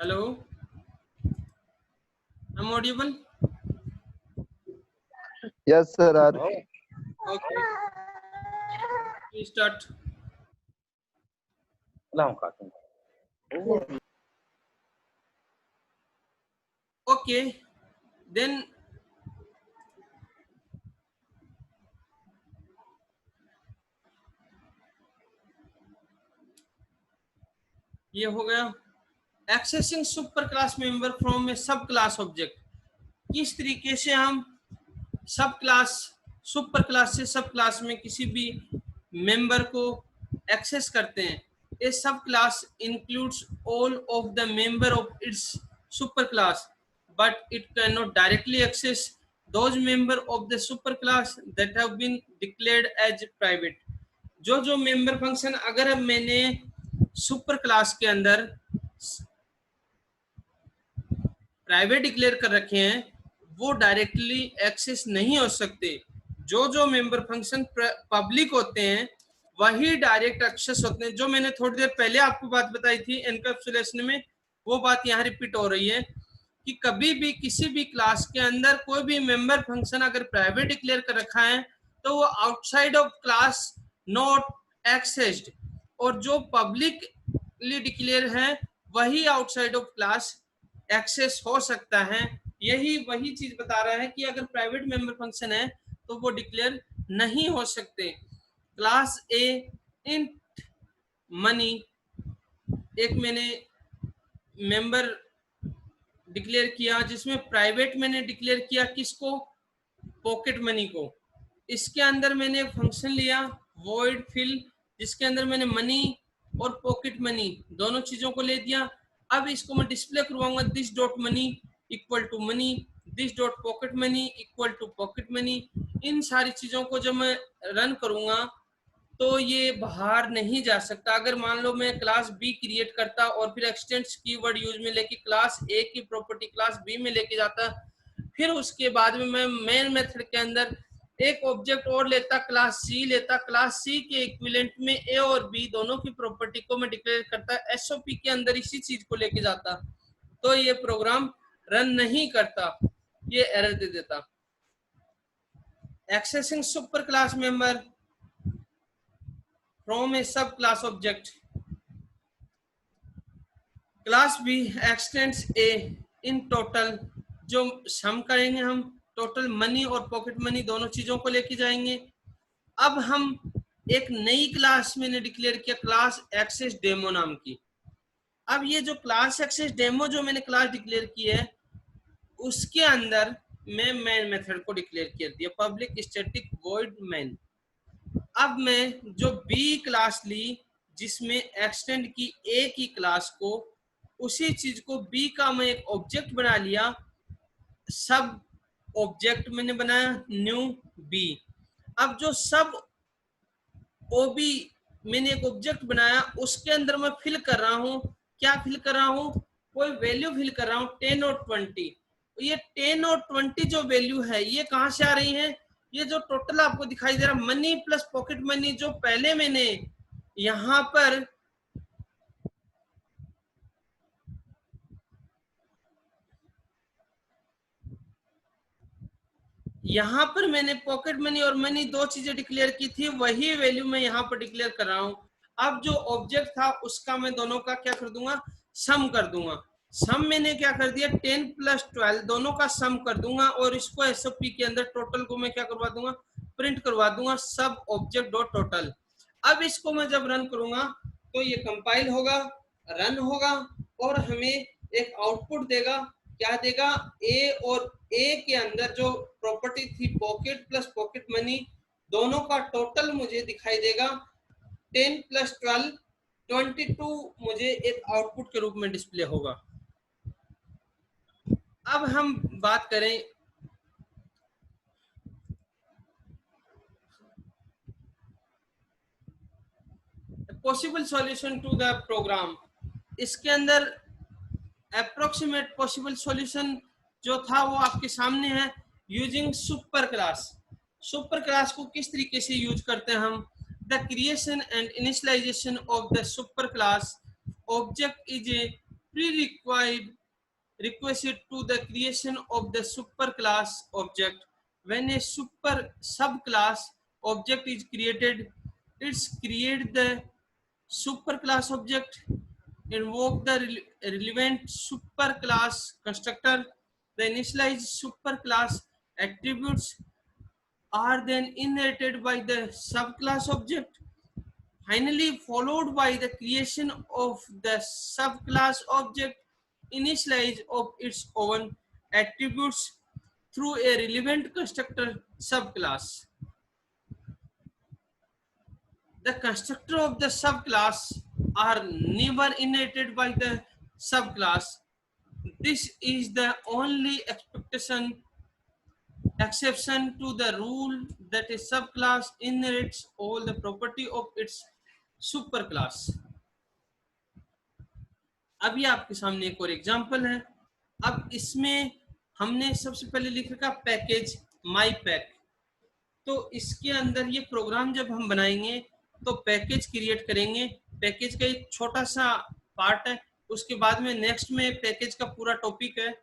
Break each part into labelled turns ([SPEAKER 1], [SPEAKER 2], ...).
[SPEAKER 1] Hello, I'm audible.
[SPEAKER 2] Yes, sir.
[SPEAKER 1] Okay, we start. Okay, then ये हो गया accessing super class member from a सब class object. किस तरीके से हम सब क्लास सुपर क्लास से सब क्लास में किसी भी मेंबर को एक्सेस करते हैं। ए सब class includes all of the member of its superclass but it cannot directly access those member of the super class that have been declared as private। जो member function अगर मैंने super class के अंदर private declare कर रखे हैं वो directly access नहीं हो सकते। जो मेंबर फंक्शन पब्लिक होते हैं वही डायरेक्ट एक्सेस होते हैं। जो मैंने थोड़ी देर पहले आपको बात बताई थी एनकैप्सुलेशन में, वो बात यहाँ रिपीट हो रही है कि कभी भी किसी भी क्लास के अंदर कोई भी मेंबर फंक्शन अगर प्राइवेट डिक्लेयर कर रखा है तो वो outside of class not accessed, और जो पब्लिकली डिक्लेयर है वही आउटसाइड ऑफ क्लास एक्सेस हो सकता है। यही वही चीज बता रहा है कि अगर प्राइवेट मेंबर फंक्शन है तो वो डिक्लेयर नहीं हो सकते। क्लास ए इंट मनी, एक मैंने मेंबर डिक्लेयर किया जिसमें प्राइवेट मैंने डिक्लेयर किया किसको, पॉकेट मनी को। इसके अंदर मैंने फंक्शन लिया वॉइड फिल जिसके अंदर मैंने मनी और पॉकेट मनी दोनों चीजों को ले दिया। अब इसको मैं डिस्प्ले करवाऊंगा this dot money equal to money, this dot pocket money equal to pocket money. इन सारी चीजों को जब मैं रन करूंगा तो ये बाहर नहीं जा सकता। अगर मान लो मैं क्लास बी क्रिएट करता और फिर एक्सटेंड्स कीवर्ड यूज में लेके क्लास ए की प्रॉपर्टी क्लास बी में लेके जाता, फिर उसके बाद में मैं मेन मेथड के अंदर एक ऑब्जेक्ट और लेता क्लास सी लेता, क्लास सी के इक्विवेलेंट में ए और बी दोनों की प्रॉपर्टी को मैं डिक्लेयर करता, एसओपी के अंदर इसी चीज को लेके जाता, तो ये प्रोग्राम रन नहीं करता, ये एरर दे देता। Accessing super class member from a sub class object class B extends A in total। जो सम करेंगे हम टोटल मनी और पॉकेट मनी दोनों चीजों को लेके जाएंगे। अब हम एक नई क्लास मैंने डिक्लेयर किया क्लास एक्सेस डेमो नाम की। अब ये जो क्लास एक्सेस डेमो जो मैंने क्लास डिक्लेयर की है उसके अंदर मैं मेन मेथड को डिक्लेयर कर दिया पब्लिक स्टैटिक वॉइड मेन। अब मैं जो बी क्लास ली जिसमें एक्सटेंड की ए की क्लास को, उसी चीज को बी का मैं एक ऑब्जेक्ट बना लिया, सब ऑब्जेक्ट मैंने बनाया न्यू बी। अब जो सब ओबी मैंने एक ऑब्जेक्ट बनाया उसके अंदर मैं फिल कर रहा हूं, क्या फिल कर रहा हूं, कोई वैल्यू फिल कर रहा हूं 10 और 20। ये 10 और 20 जो वैल्यू है ये कहां से आ रही है, ये जो टोटल आपको दिखाई दे रहा मनी प्लस पॉकेट मनी जो पहले मैंने यहां पर मैंने पॉकेट मनी और मनी दो चीजें डिक्लेयर की थी, वही वैल्यू मैं यहाँ पर डिक्लेयर कर रहा हूं। अब जो ऑब्जेक्ट था उसका मैं दोनों का क्या कर दूंगा, सम कर दूंगा। सम मैंने क्या कर दिया 10 प्लस 12 दोनों का सम कर दूंगा और इसको एसओपी के अंदर टोटल को मैं क्या करवा दूंगा, प्रिंट करवा दूंगा सब ऑब्जेक्ट डॉट टोटल। अब इसको मैं जब रन करूंगा तो ये कंपाइल होगा, रन होगा और हमें एक आउटपुट देगा क्या देगा, ए और ए के अंदर जो प्रॉपर्टी थी पॉकेट प्लस पॉकेट मनी दोनों का टोटल मुझे दिखाई देगा 10 प्लस 12 22 मुझे एक आउटपुट के रूप में डिस्प्ले होगा। अब हम बात करें possible solution to the program. इसके अंदर अप्रोक्सीमेट पॉसिबल सॉल्यूशन जो था वो आपके सामने है, using superclass. Superclass को किस तरीके से यूज करते हैं हम, the creation and initialization of the superclass object is a pre required requisite to the creation of the superclass object. When a super subclass object is created, it's create the superclass object, invoke the relevant superclass constructor. The initialized superclass attributes are then inherited by the subclass object, finally followed by the creation of the subclass object initialize of its own attributes through a relevant constructor subclass. The constructor of the subclass are never inherited by the subclass. This is the only exception to the rule that a subclass inherits all the property of its superclass. अभी आपके सामने एक और example है। अब इसमें हमने सबसे पहले लिख रखा पैकेज माई पैक। तो इसके अंदर ये प्रोग्राम जब हम बनाएंगे तो पैकेज क्रिएट करेंगे। पैकेज का एक छोटा सा पार्ट है, उसके बाद में नेक्स्ट में पैकेज का पूरा टॉपिक है,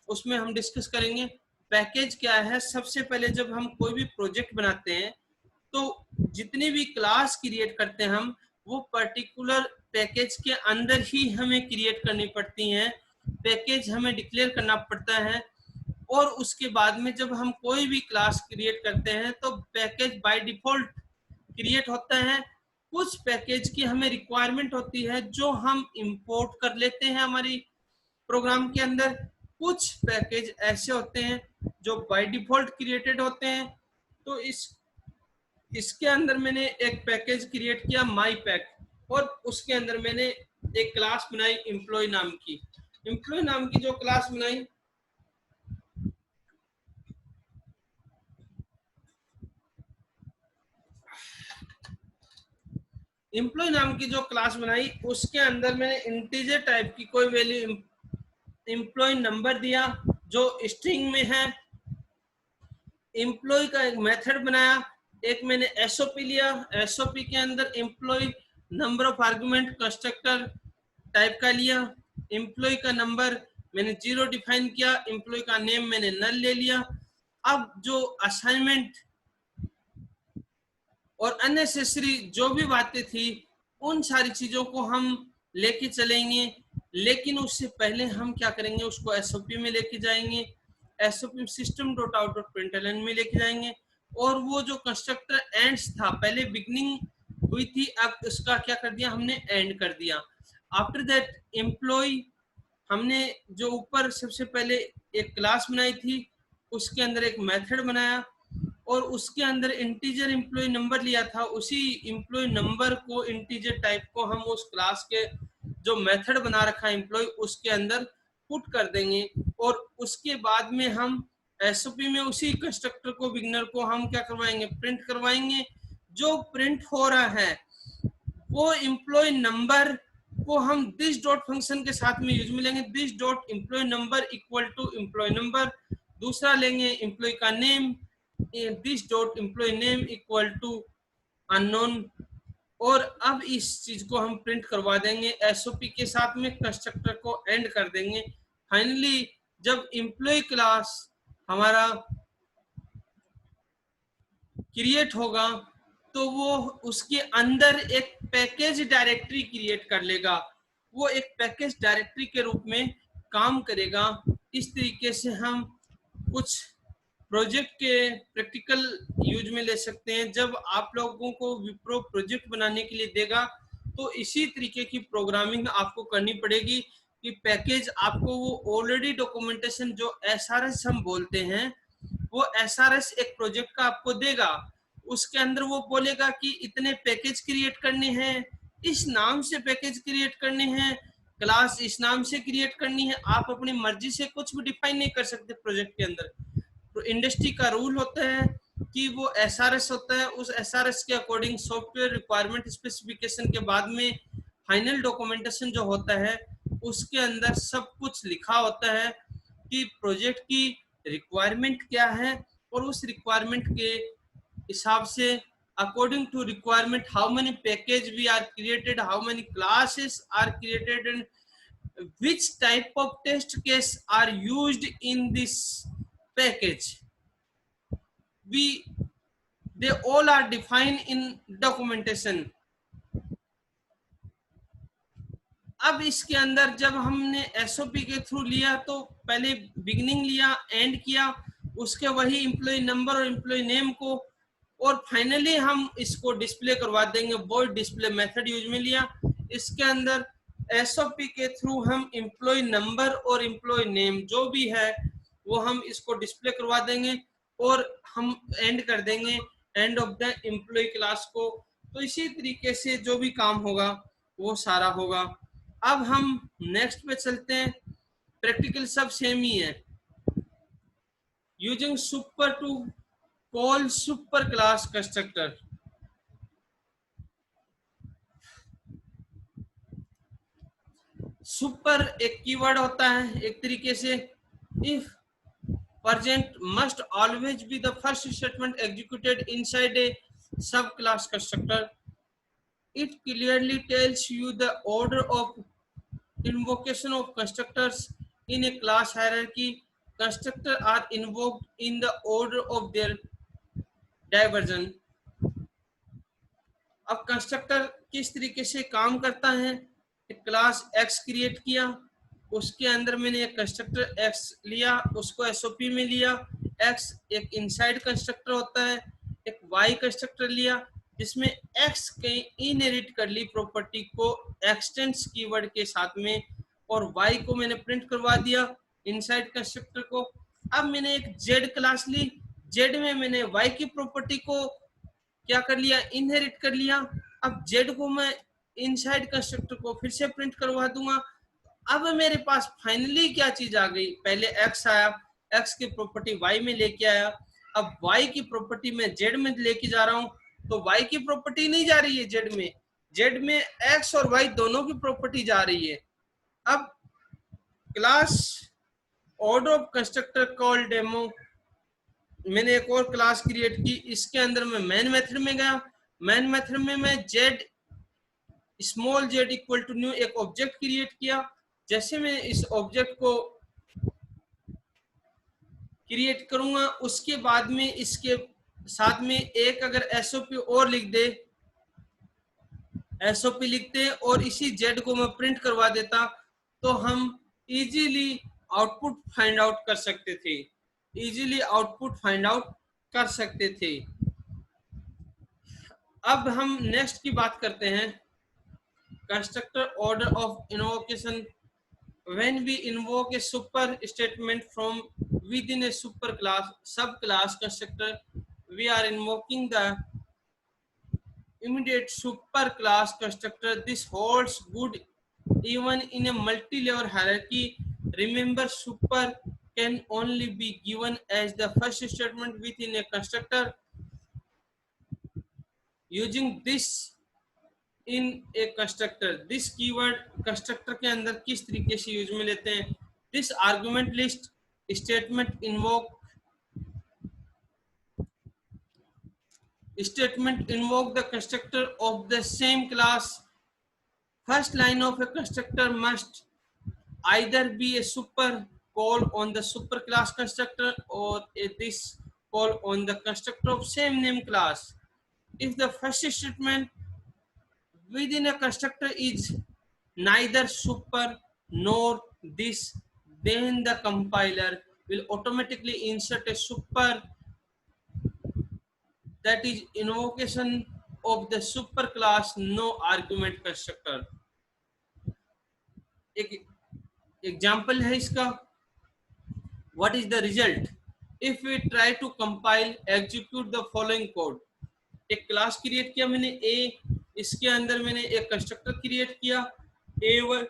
[SPEAKER 1] उसमें हम डिस्कस करेंगे पैकेज क्या है। सबसे पहले जब हम कोई भी प्रोजेक्ट बनाते हैं तो जितनी भी क्लास क्रिएट करते हैं हम, वो पर्टिकुलर पैकेज के अंदर ही हमें क्रिएट करनी पड़ती हैं, पैकेज हमें डिक्लेयर करना पड़ता है। और उसके बाद में जब हम कोई भी क्लास क्रिएट करते हैं तो पैकेज बाय डिफॉल्ट क्रिएट होता है। कुछ पैकेज की हमें रिक्वायरमेंट होती है जो हम इंपोर्ट कर लेते हैं हमारी प्रोग्राम के अंदर। कुछ पैकेज ऐसे होते हैं जो बाय डिफॉल्ट क्रिएटेड होते हैं। तो इसके अंदर मैंने एक पैकेज क्रिएट किया माई पैक, और उसके अंदर मैंने एक क्लास बनाई एम्प्लॉय नाम की। एम्प्लॉय नाम की जो क्लास बनाई, एम्प्लॉय नाम की जो क्लास बनाई उसके अंदर मैंने इंटीजर टाइप की कोई वैल्यू एम्प्लॉय नंबर दिया जो स्ट्रिंग में है। एम्प्लॉय का एक मेथड बनाया, एक मैंने एसओपी लिया, एसओपी के अंदर employee number of argument constructor type का लिया। एम्प्लॉय का नंबर मैंने 0 डिफाइन किया, एम्प्लॉय का नेम मैंने नल ले लिया। अब जो असाइनमेंट और अननेसेसरी जो भी बातें थी उन सारी चीजों को हम लेके चलेंगे, लेकिन उससे पहले हम क्या करेंगे, उसको एसओपी में लेके जाएंगे, एसओपी system.out.println में लेके जाएंगे। और वो जो कंस्ट्रक्टर एंड्स था, पहले बिगनिंग हुई थी, अब उसका क्या कर दिया हमने, एंड कर दिया। आफ्टर दैट एम्प्लॉय हमने जो ऊपर सबसे पहले एक क्लास बनाई थी, उसके अंदर एक मेथड बनाया और उसके अंदर इंटीजर एम्प्लॉय नंबर लिया था। उसी एम्प्लॉय नंबर को, इंटीजर टाइप को हम उस क्लास के जो मेथड बना रखा है एम्प्लॉय, उसके अंदर पुट कर देंगे। और उसके बाद में हम एसओपी में उसी कंस्ट्रक्टर को, बिगनर को हम क्या करवाएंगे, प्रिंट करवाएंगे। जो प्रिंट हो रहा है वो एम्प्लॉय नंबर को हम दिस डॉट फंक्शन के साथ में यूज में लेंगे, this dot employee number equal to employee number. दूसरा लेंगे एम्प्लॉय का name, this dot employee name equal to unknown. और अब इस चीज को हम प्रिंट करवा देंगे एसओपी के साथ में, कंस्ट्रक्टर को एंड कर देंगे। फाइनली जब एम्प्लॉय क्लास हमारा क्रिएट होगा तो वो उसके अंदर एक पैकेज डायरेक्टरी क्रिएट कर लेगा, वो एक पैकेज डायरेक्टरी के रूप में काम करेगा। इस तरीके से हम कुछ प्रोजेक्ट के प्रैक्टिकल यूज में ले सकते हैं। जब आप लोगों को विप्रो प्रोजेक्ट बनाने के लिए देगा तो इसी तरीके की प्रोग्रामिंग आपको करनी पड़ेगी। कि पैकेज आपको वो ऑलरेडी डॉक्यूमेंटेशन जो एसआरएस हम बोलते हैं, वो एसआरएस एक प्रोजेक्ट का आपको देगा। उसके अंदर वो बोलेगा कि इतने पैकेज क्रिएट करने हैं, इस नाम से पैकेज क्रिएट करने हैं, क्लास इस नाम से क्रिएट करनी है। आप अपनी मर्जी से कुछ भी डिफाइन नहीं कर सकते प्रोजेक्ट के अंदर। तो इंडस्ट्री का रूल होता है कि वो एसआरएस होता है, उस एसआरएस के अकॉर्डिंग सॉफ्टवेयर रिक्वायरमेंट स्पेसिफिकेशन के बाद में फाइनल डॉक्यूमेंटेशन जो होता है, उसके अंदर सब कुछ लिखा होता है कि प्रोजेक्ट की रिक्वायरमेंट क्या है, और उस रिक्वायरमेंट के हिसाब से according to requirement how many package we are created, how many classes are created, and which type of test case are used in this package. We they all are defined in documentation. अब इसके अंदर जब हमने SOP के through लिया तो पहले beginning लिया, एंड किया, उसके वही एम्प्लॉय नंबर और एम्प्लॉय नेम को, और फाइनली हम इसको डिस्प्ले करवा देंगे। वॉइड डिस्प्ले मेथड यूज में लिया। इसके अंदर एसओपी के थ्रू हम एम्प्लॉय नंबर और एम्प्लॉय नेम जो भी है वो हम इसको डिस्प्ले करवा देंगे, और हम एंड कर देंगे end of the employee class को। तो इसी तरीके से जो भी काम होगा वो सारा होगा। अब हम नेक्स्ट पे चलते हैं। प्रैक्टिकल सब सेम ही है। Using super to call superclass constructor. Super एक कीवर्ड होता है एक तरीके से। If present must always be the first statement executed inside a subclass constructor. It clearly tells you the order of invocation of constructors in a class hierarchy. Constructors are invoked in the order of their diversion. अब constructor किस तरीके से काम करता है, एक class x create किया, उसके अंदर मैंने एक कंस्ट्रक्टर एक्स लिया, उसको एसओपी में लिया। एक्स एक इनसाइड कंस्ट्रक्टर होता है। एक वाई कंस्ट्रक्टर लिया जिसमें एक्स के इनहेरिट कर ली प्रॉपर्टी को एक्सटेंस कीवर्ड के साथ में, और वाई को मैंने प्रिंट करवा दिया इनसाइड कंस्ट्रक्टर को। अब मैंने एक जेड क्लास ली, जेड में मैंने वाई की प्रॉपर्टी को क्या कर लिया, इनहेरिट कर लिया। अब जेड को मैं इनसाइड कंस्ट्रक्टर को फिर से प्रिंट करवा दूंगा। अब मेरे पास फाइनली क्या चीज आ गई, पहले एक्स आया, एक्स की प्रॉपर्टी वाई में लेके आया। अब वाई की प्रॉपर्टी में जेड में लेके जा रहा हूं, तो वाई की प्रॉपर्टी नहीं जा रही है जेड में, जेड में एक्स और वाई दोनों की प्रॉपर्टी जा रही है। अब class order of constructor call demo, मैंने एक और क्लास क्रिएट की, इसके अंदर मैं मेन मेथड में गया। मेन मेथड में मैं Z small Z equal to new एक ऑब्जेक्ट क्रिएट किया। जैसे मैं इस ऑब्जेक्ट को क्रिएट करूंगा, उसके बाद में इसके साथ में एक अगर एसओपी और लिख दे, एसओपी लिखते और इसी जेड को मैं प्रिंट करवा देता, तो हम इजीली आउटपुट फाइंड आउट कर सकते थे, इजीली आउटपुट फाइंड आउट कर सकते थे। अब हम नेक्स्ट की बात करते हैं, constructor order of invocation. When we invoke a super statement from within a super class subclass constructor, we are invoking the immediate super class constructor. This holds good even in a multi-level hierarchy. Remember, super can only be given as the first statement within a constructor. Using this in A constructor, this keyword constructor के अंदर किस तरीके से use में लेते हैं। This argument list statement invoke the constructor of the same class. First line of A constructor must either be a super call on the super class constructor or a this call on the constructor of same name class. If the first statement within a constructor is neither super nor this, then the compiler will automatically insert a super, that is invocation of the super class no argument constructor. एक example है इसका, what is the result if we try to compile execute the following code. एक class create किया मैंने ए, इसके अंदर मैंने एक कंस्ट्रक्टर क्रिएट किया A1,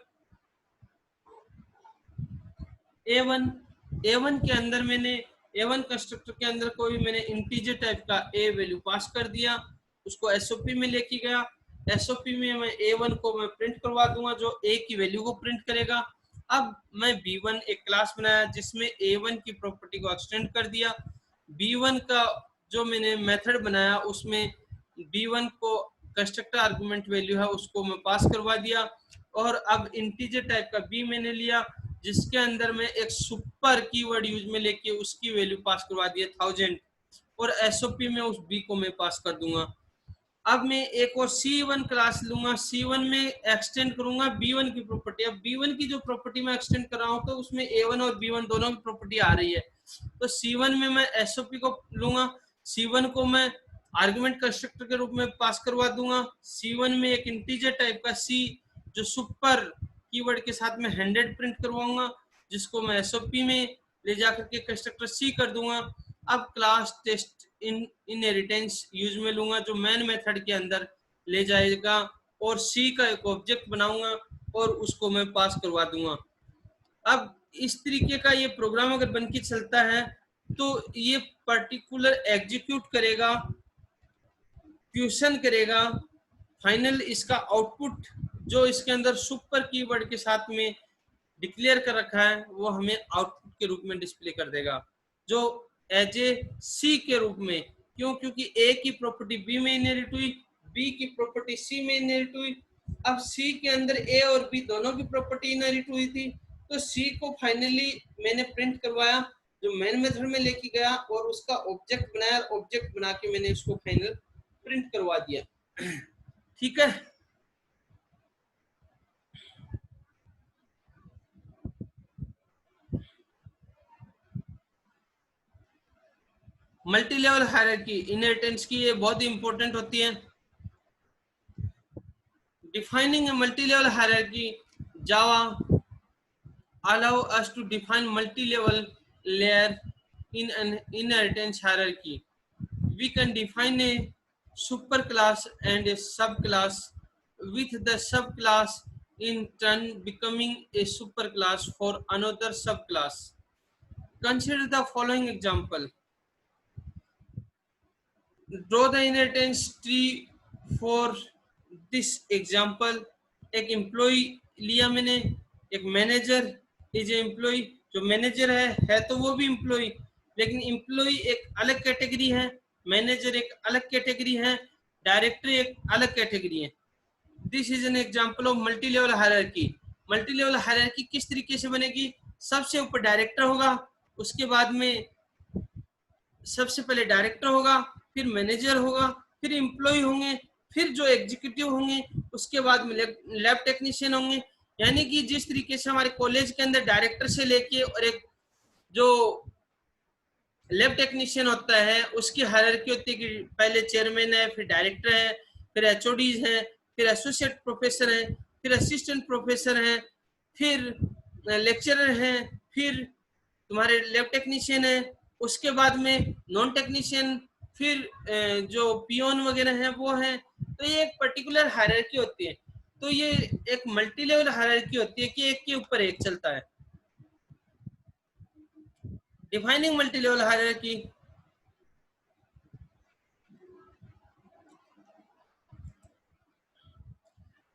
[SPEAKER 1] A1 के अंदर मैंने A1 कंस्ट्रक्टर के अंदर कोई मैंने इंटीजर टाइप का A वैल्यू पास कर दिया, उसको SOP में लेके गया। SOP में मैं A1 को मैं प्रिंट करवा दूंगा जो A की वैल्यू को प्रिंट करेगा। अब मैं B1 एक क्लास बनाया जिसमें A1 की प्रॉपर्टी को एक्सटेंड कर दिया। B1 का जो मैंने मेथड बनाया उसमें B1 को कंस्ट्रक्टर आर्गुमेंट वैल्यू है उसको मैं पास करवा दिया। और अब इंटीजर टाइप का B मैंने लिया जिसके अंदर मैं एक सुपर कीवर्ड यूज में लेके उसकी वैल्यू पास करवा दिया 1000 और SOP में उस B को मैं पास कर दूंगा। अब मैं एक और C1 क्लास लूंगा, C1 में एक्सटेंड करूंगा B1 की प्रॉपर्टी। अब B1 की जो प्रॉपर्टी मैं एक्सटेंड कर रहा हूं तो उसमें A1 और B1 दोनों की प्रॉपर्टी आ रही है, तो C1 में मैं SOP को लूंगा, C1 को मैं आर्गुमेंट कंस्ट्रक्टर के रूप में पास करवा दूंगा। C1 में एक इंटीजर टाइप का C जो सुपर कीवर्ड के साथ में 100 प्रिंट करवाऊंगा जिसको मैं SOP में ले जाकर के कंस्ट्रक्टर C कर दूंगा। अब क्लास टेस्ट इनहेरिटेंस यूज में लूंगा जो मेन मेथड के अंदर ले जाएगा और C का एक ऑब्जेक्ट बनाऊंगा और उसको मैं पास करवा दूंगा। अब इस तरीके का ये प्रोग्राम अगर बन के चलता है तो ये पर्टिकुलर एग्जीक्यूट करेगा, क्वेश्चन करेगा, फाइनल इसका आउटपुट जो इसके अंदर सुपर कीवर्ड के साथ में डिक्लेयर कर रखा है वो हमें आउटपुट के रूप में डिस्प्ले कर देगा जो एज ए C के रूप में। क्यों? क्योंकि A की प्रॉपर्टी B में इनहेरिट हुई, B की प्रॉपर्टी C में इनहेरिट हुई। अब C के अंदर A और B दोनों की प्रॉपर्टी इनहेरिट हुई थी तो C को फाइनली मैंने प्रिंट करवाया जो मेन मेथड में लेके गया और उसका ऑब्जेक्ट बनाया, ऑब्जेक्ट बना के मैंने उसको फाइनल प्रिंट करवा दिया। ठीक है, मल्टी लेवल हायरार्की इनहेरिटेंस की ये बहुत ही इंपॉर्टेंट होती है। Defining a multilevel hierarchy, Java allow us to define multi-level layer in an inheritance hierarchy. We can define a superclass and a subclass with the subclass in turn becoming a superclass for another subclass. Consider the following example. Draw the inheritance tree for this example. एक employ लिया मैंने, एक manager is employ, जो manager है तो वो भी employ, लेकिन एम्प्लॉय एक अलग कैटेगरी है, मैनेजर एक अलग कैटेगरी है, डायरेक्टर एक अलग कैटेगरी है। This is an example of multi level hierarchy. Multi level hierarchy किस तरीके से बनेगी? सबसे ऊपर डायरेक्टर होगा, उसके बाद में सबसे पहले डायरेक्टर होगा, फिर मैनेजर होगा, फिर एम्प्लॉय होंगे, फिर जो एग्जीक्यूटिव होंगे, उसके बाद में लैब टेक्नीशियन होंगे। यानी कि जिस तरीके से हमारे कॉलेज के अंदर डायरेक्टर से लेके और एक जो लैब टेक्नीशियन होता है उसकी हायरार्की होती है कि पहले चेयरमैन है, फिर डायरेक्टर है, फिर HODs है, फिर एसोसिएट प्रोफेसर है, फिर असिस्टेंट प्रोफेसर है, फिर लेक्चरर है, फिर तुम्हारे लैब टेक्नीशियन है, उसके बाद में नॉन टेक्नीशियन, फिर जो पियोन वगैरह है वो है। तो ये एक पर्टिकुलर हायरार्की होती है। तो ये एक मल्टी लेवल हायरार्की होती है कि एक के ऊपर एक चलता है। Defining multi level hierarchy,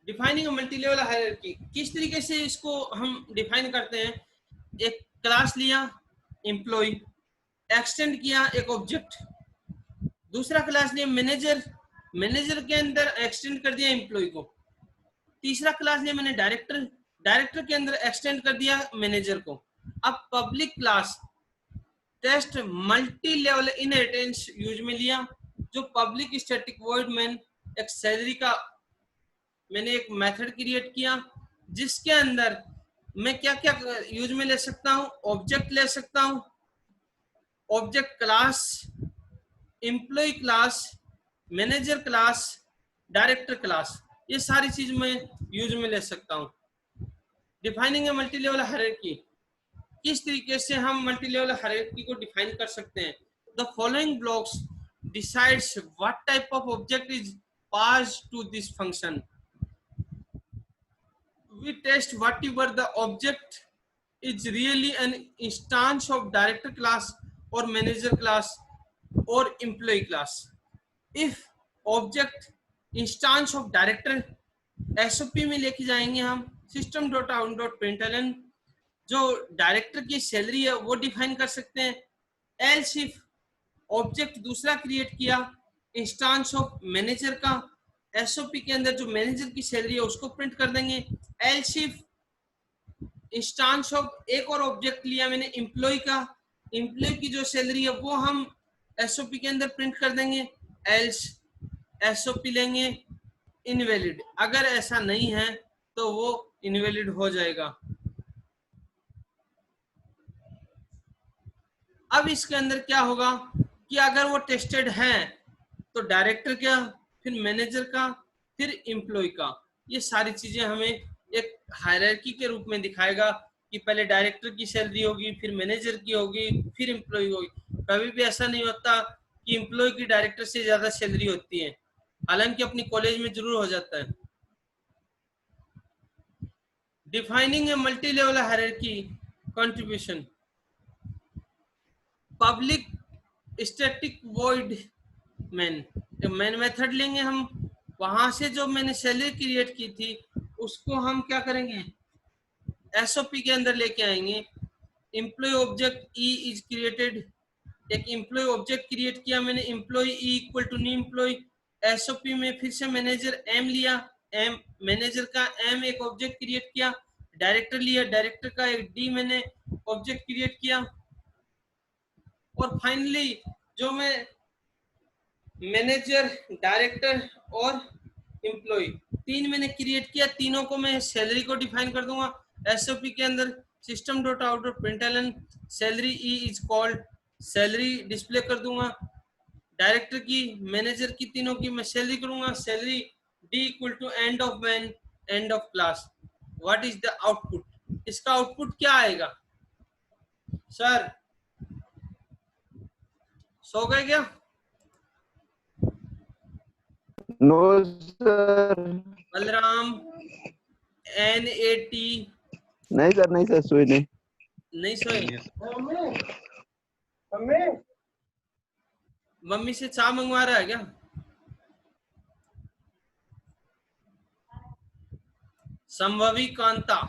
[SPEAKER 1] defining multi level hierarchy किस तरीके से इसको हम डिफाइन करते हैं? एक क्लास लिया एम्प्लॉय, एक्सटेंड किया एक ऑब्जेक्ट, दूसरा क्लास लिया मैनेजर, मैनेजर के अंदर एक्सटेंड कर दिया एम्प्लॉय को, तीसरा क्लास लिया मैंने डायरेक्टर, डायरेक्टर के अंदर एक्सटेंड कर दिया मैनेजर को। अब public class test multilevel inheritance use में लिया जो पब्लिक स्टैटिक वॉइड मैन एक सैलरी का मैंने एक मेथड क्रिएट किया जिसके अंदर मैं क्या क्या यूज में ले सकता हूं? ऑब्जेक्ट ले सकता हूं, object class, employee class, manager class, director class, ये सारी चीज मैं यूज में ले सकता हूं। Defining a multilevel hierarchy, किस तरीके से हम मल्टी लेवल हायरार्की को डिफाइन कर सकते हैं? The following blocks decides what type of object is passed to this function. We test whatever the object is really an instance of director class or manager class or employee class. If object instance of director, SOP में लेके जाएंगे हम system.out.println, जो director की salary है वो define कर सकते हैं. एल्स इफ ऑब्जेक्ट दूसरा क्रिएट किया इंस्टांस ऑफ मैनेजर का, एसओपी के अंदर जो मैनेजर की सैलरी है उसको प्रिंट कर देंगे. एल्स इफ इंस्टांस ऑफ एक और ऑब्जेक्ट लिया मैंने एम्प्लॉय का, एम्प्लॉय की जो सैलरी है वो हम एसओपी के अंदर प्रिंट कर देंगे. एल्स एसओपी लेंगे इनवैलिड, अगर ऐसा नहीं है तो वो इनवैलिड हो जाएगा. अब इसके अंदर क्या होगा कि अगर वो टेस्टेड है तो डायरेक्टर का, फिर मैनेजर का, फिर एम्प्लॉय का, ये सारी चीजें हमें एक हायरार्की के रूप में दिखाएगा कि पहले डायरेक्टर की सैलरी होगी, फिर मैनेजर की होगी, फिर एम्प्लॉय होगी. कभी भी ऐसा नहीं होता कि एम्प्लॉय की डायरेक्टर से ज्यादा सैलरी होती है, हालांकि अपनी कॉलेज में जरूर हो जाता है. Defining a multilevel hierarchy contribution. Public static void man, main method लेंगे हम, वहां से जो मैंने सैलरी क्रिएट की थी उसको हम क्या करेंगे एसओपी के अंदर लेके आएंगे. Employee object E is created, एक एम्प्लॉय ऑब्जेक्ट क्रिएट किया मैंने, employee E equal to new employee. SOP में फिर से मैनेजर एम लिया, एम मैनेजर का एम एक ऑब्जेक्ट क्रिएट किया. डायरेक्टर लिया, डायरेक्टर का एक डी मैंने ऑब्जेक्ट क्रिएट किया. और फाइनली जो मैं मैनेजर, डायरेक्टर और एम्प्लॉय तीन मैंने क्रिएट किया, तीनों को मैं सैलरी को डिफाइन कर दूंगा एसओपी के अंदर. system.out.println salary E is called, salary display कर दूंगा. डायरेक्टर की, मैनेजर की, तीनों की मैं सैलरी करूंगा. Salary D equal to and of man and of class. What is the output? इसका आउटपुट क्या आएगा? सर सो गए क्या?
[SPEAKER 2] No sir.
[SPEAKER 1] बलराम NAT
[SPEAKER 2] नहीं सर सोई नहीं.
[SPEAKER 1] नहीं सोए. मम्मी से चाय मंगवा रहा है क्या? संभवी कांता,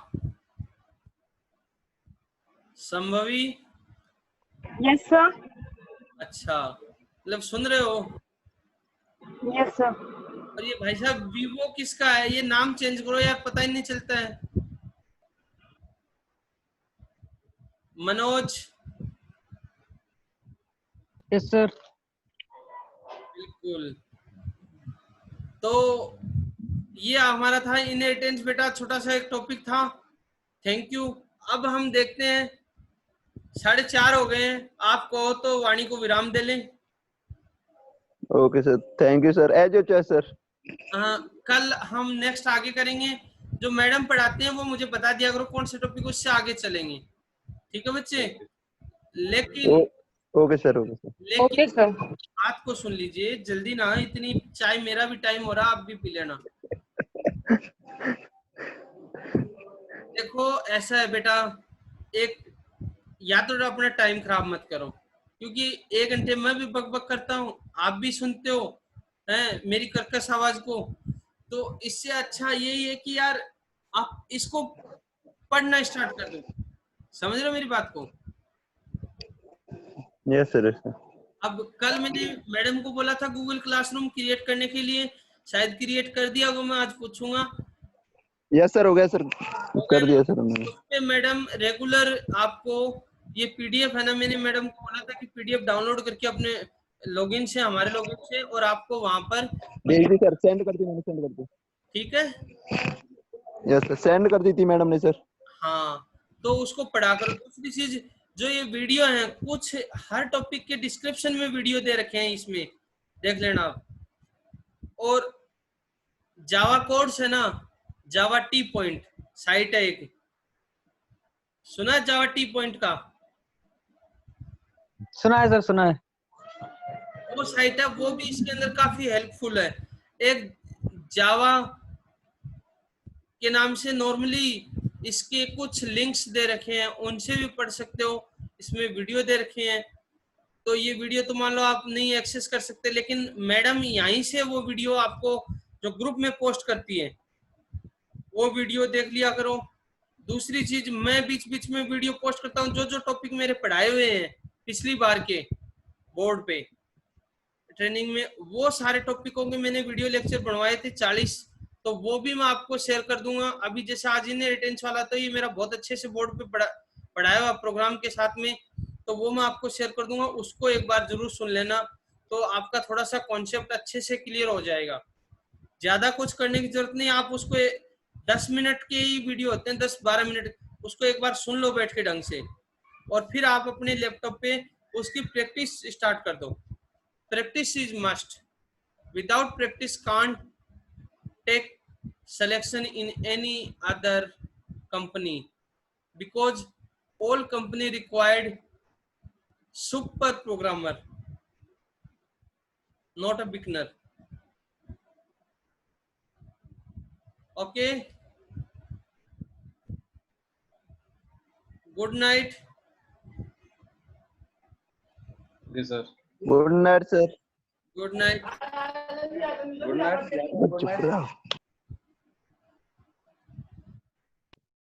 [SPEAKER 1] संभवी.
[SPEAKER 3] Yes sir.
[SPEAKER 1] अच्छा, मतलब सुन रहे हो?
[SPEAKER 3] Yes sir.
[SPEAKER 1] और ये भाई साहब वीवो किसका है? ये नाम चेंज करो यार, पता ही नहीं चलता है. मनोज.
[SPEAKER 3] Yes sir.
[SPEAKER 1] बिल्कुल. तो ये हमारा था इनहेरिटेंस बेटा, छोटा सा एक टॉपिक था. Thank you. अब हम देखते हैं 4:30 हो गए हैं, आप कहो तो वाणी को विराम दे लें.
[SPEAKER 2] Okay sir, thank you sir. As your choice sir.
[SPEAKER 1] हाँ, कल हम नेक्स्ट आगे करेंगे. जो मैडम पढ़ाते हैं वो मुझे बता दिया करो कौन से टॉपिक, उससे आगे चलेंगे. ठीक है बच्चे? लेकिन
[SPEAKER 2] okay sir. Okay sir.
[SPEAKER 3] Okay sir.
[SPEAKER 1] बात को सुन लीजिए, जल्दी ना, इतनी चाय, मेरा भी टाइम हो रहा, आप भी पी लेना. देखो ऐसा है बेटा, एक या तो अपना टाइम खराब मत करो, क्योंकि 1 घंटे मैं भी बकबक करता हूँ, आप भी सुनते हो हैं मेरी कर्कश आवाज को. तो इससे अच्छा यही है कि यार आप इसको पढ़ना स्टार्ट कर दो. समझ रहे हो मेरी बात को?
[SPEAKER 2] Yes sir.
[SPEAKER 1] अब कल मैंने मैडम को बोला था गूगल क्लासरूम क्रिएट करने के लिए, शायद क्रिएट कर दिया होगा, मैं आज पूछूंगा.
[SPEAKER 2] यस सर, हो गया सर, कर दिया सर हमने.
[SPEAKER 1] उस पे मैडम रेगुलर आपको ये पीडीएफ है ना, मैंने मैडम को बोला था कि पीडीएफ डाउनलोड करके अपने लॉगिन से, हमारे लॉगिन से, और आपको वहां पर
[SPEAKER 2] भेज दी सर. सेंड कर दी मैंने, सेंड कर दी.
[SPEAKER 1] ठीक है?
[SPEAKER 2] यस सर, सेंड कर दी थी मैडम ने सर.
[SPEAKER 1] हाँ, तो उसको पढ़ा करो. दूसरी चीज, जो ये वीडियो है, कुछ हर टॉपिक के डिस्क्रिप्शन में वीडियो दे रखे हैं, इसमें देख लेना आप. और जावा कोड्स है ना, जावा टी पॉइंट साइट है एक, सुना है जावा टी पॉइंट का?
[SPEAKER 3] सुना है सर, सुना है।
[SPEAKER 1] वो साइट है, वो भी इसके अंदर काफी हेल्पफुल है। एक जावा के नाम से नॉर्मली इसके कुछ लिंक्स दे रखे हैं, उनसे भी पढ़ सकते हो। इसमें वीडियो दे रखे हैं, तो ये वीडियो तो मान लो आप नहीं एक्सेस कर सकते, लेकिन मैडम यहीं से वो वीडियो आपको जो ग्रुप में पोस्ट करती है वो वीडियो देख लिया करो। दूसरी चीज, मैं बीच बीच में वीडियो पोस्ट करता हूँ, जो जो टॉपिक मेरे पढ़ाए हुए हैं पिछली बार के बोर्ड पे ट्रेनिंग में, वो सारे टॉपिकों के मैंने वीडियो लेक्चर बनवाए थे 40, तो वो भी मैं आपको शेयर कर दूंगा। अभी जैसे आज इन्हें रिटेंस वाला, तो ये मेरा बहुत अच्छे से बोर्ड पे पढ़ाया हुआ प्रोग्राम के साथ में, तो वो मैं आपको शेयर कर दूंगा, उसको एक बार जरूर सुन लेना, तो आपका थोड़ा सा कॉन्सेप्ट अच्छे से क्लियर हो जाएगा। ज्यादा कुछ करने की जरूरत नहीं, आप उसको 10 मिनट के ही वीडियो होते हैं, 10-12 मिनट, उसको एक बार सुन लो बैठ के ढंग से, और फिर आप अपने लैपटॉप पे उसकी प्रैक्टिस स्टार्ट कर दो। Practice is must, without practice can't take selection in any other company, because all company required super programmer, not a beginner. Okay, good night.
[SPEAKER 4] Yes, sir.
[SPEAKER 2] Good night sir.
[SPEAKER 1] Good night.
[SPEAKER 4] Good night.
[SPEAKER 2] चुप रहो।